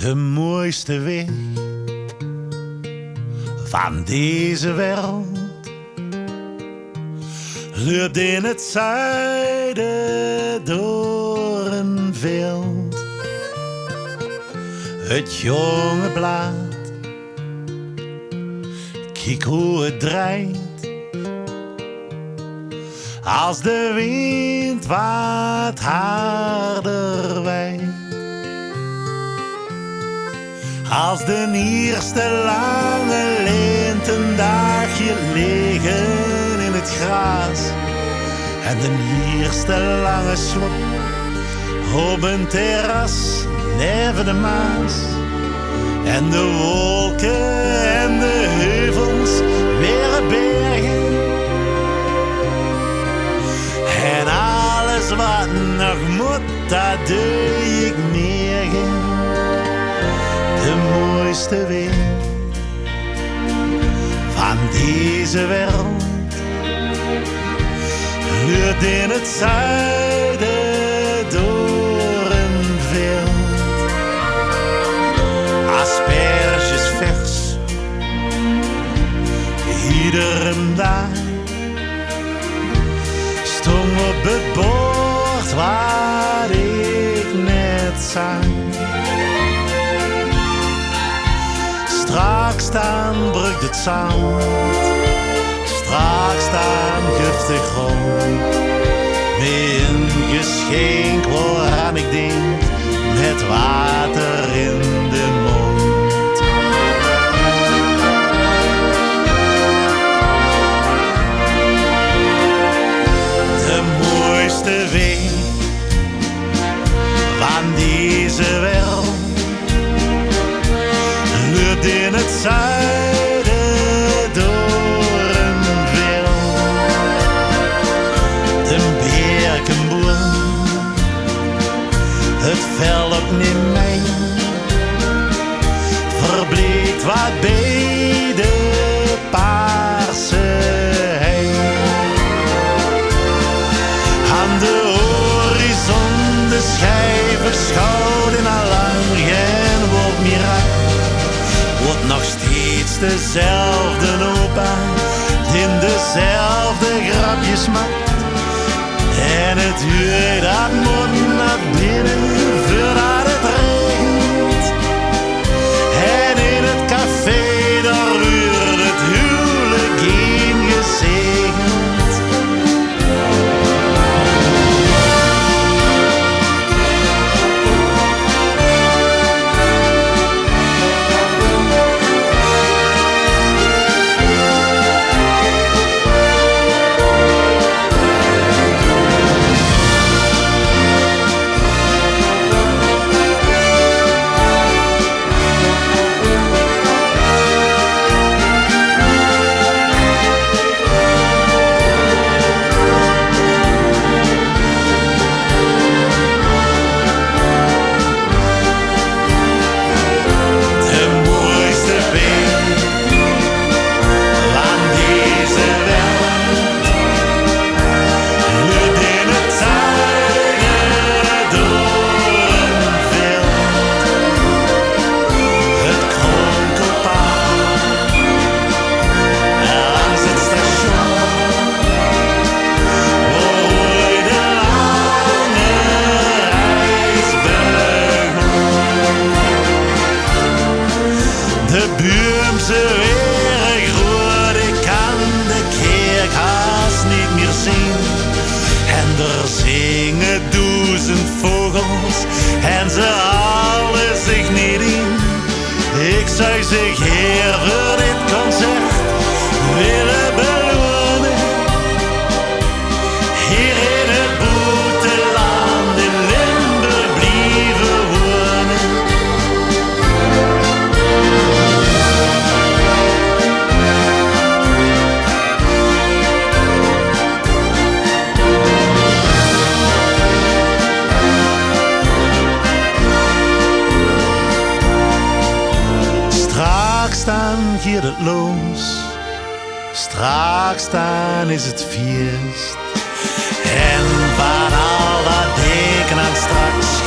De mooiste weg van deze wereld loopt in het zuiden door een veld. Het jonge blad, kijk hoe het draait. Als de wind wat harder waait. Als de eerste lange lentendagje liggen in het gras. En de eerste lange slop op een terras neven de Maas. En de wolken en de heuvels weer bergen. En alles wat nog moet, dat doe ik morgen. De mooiste weer van deze wereld loopt in het zuiden door een veld. Asperges vers, iedere dag. Stond op het bord wat ik net zag. Straks dan brukt het zand, straks dan giftig grond. Met een geschenk waaraan ik denk, met water in de mond. De mooiste weg van deze wereld loopt in het zuiden door een veld. De berkenboom, het veld ook niet mij, verbleekt wat bij de paarse hei. Aan de horizon de schijven schouden al lang geen woord meer uit. Wordt nog steeds dezelfde opa, die dezelfde grapjes maakt. En het uur dat moet naar binnen voordat het regent. En in het café daar wordt het huwelijk ingezegend. De buurmse weer groot, ik kan de kerk haast niet meer zien. En er zingen duizend vogels en ze halen zich niet in. Ik zou zich hier voor dit concert willen belonen. Hier in het buitenland in Limburg blijven wonen. Straks dan gaat het los, straks dan is het feest. En van al dat deken aan straks